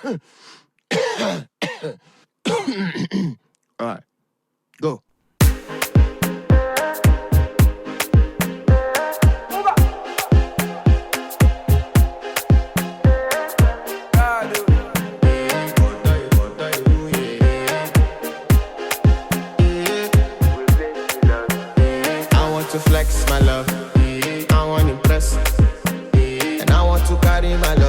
All right, go. I want to flex my love, I want to impress, and I want to carry my love.